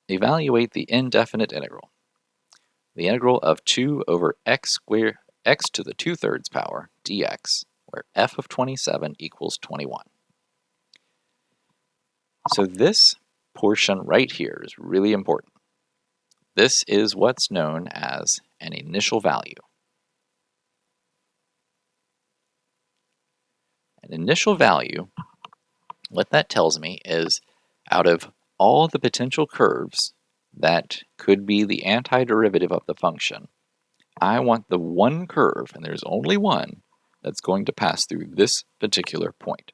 evaluate the indefinite integral. The integral of 2 over x squared x to the 2/3 power dx, where f of 27 equals 21. So this portion right here is really important. This is what's known as an initial value. An initial value, what that tells me is out of all the potential curves that could be the antiderivative of the function, I want the one curve, and there's only one, that's going to pass through this particular point.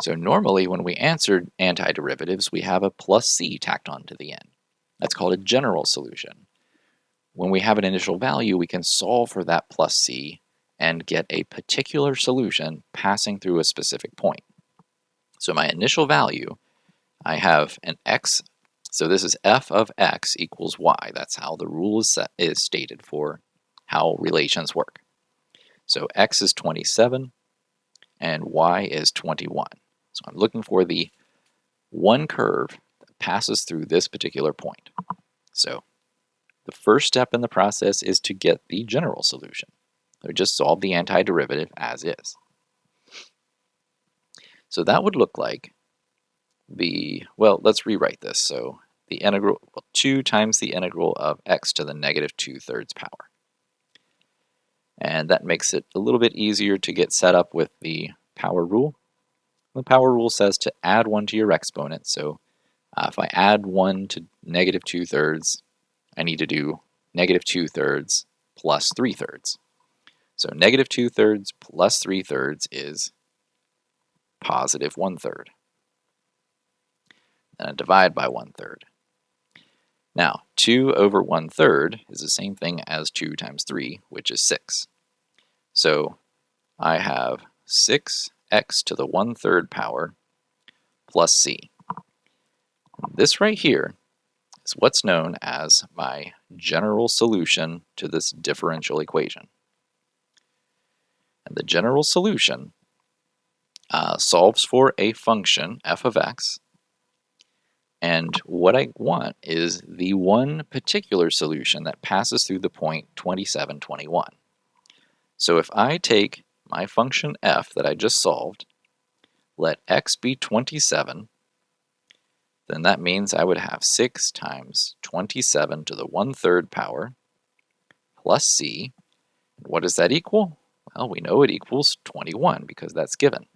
So normally when we answer antiderivatives, we have a plus c tacked on to the end. That's called a general solution. When we have an initial value, we can solve for that plus c and get a particular solution passing through a specific point. So my initial value, I have an x, so this is f of x equals y. That's how the rule is stated for how relations work. So x is 27 and y is 21. So I'm looking for the one curve that passes through this particular point. So the first step in the process is to get the general solution. So just solve the antiderivative as is. So that would look like well, let's rewrite this. So the integral, 2 times the integral of x to the negative 2/3 power. And that makes it a little bit easier to get set up with the power rule. The power rule says to add 1 to your exponent. So if I add 1 to negative 2/3, I need to do negative 2/3 plus 3/3. So negative 2/3 plus 3/3 is positive 1/3. Then I divide by 1/3. Now, 2 over 1/3 is the same thing as 2 times 3, which is 6. So I have 6x to the 1/3 power plus c. This right here is what's known as my general solution to this differential equation. And the general solution solves for a function, f of x, and what I want is the one particular solution that passes through the point 27, 21. So if I take my function f that I just solved, let x be 27, then that means I would have 6 times 27 to the 1/3 power plus c. What does that equal? Well, we know it equals 21 because that's given.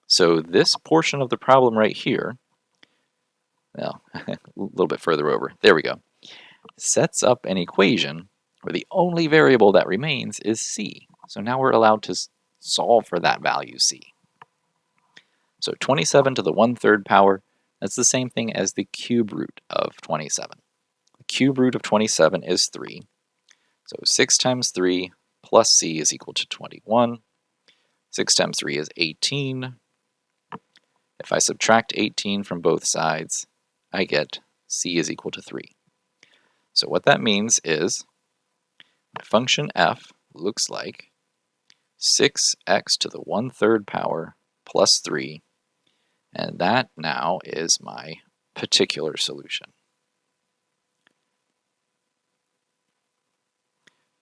So this portion of the problem right here, well, a little bit further over, there we go, sets up an equation where the only variable that remains is c. So now we're allowed to solve for that value c. So 27 to the 1/3 power, that's the same thing as the cube root of 27. The cube root of 27 is 3. So 6 times 3 plus c is equal to 21. 6 times 3 is 18. If I subtract 18 from both sides, I get c is equal to 3. So what that means is my function f looks like 6x to the 1/3 power plus 3, and that now is my particular solution.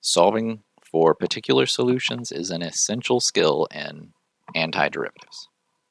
Solving for particular solutions is an essential skill in antiderivatives.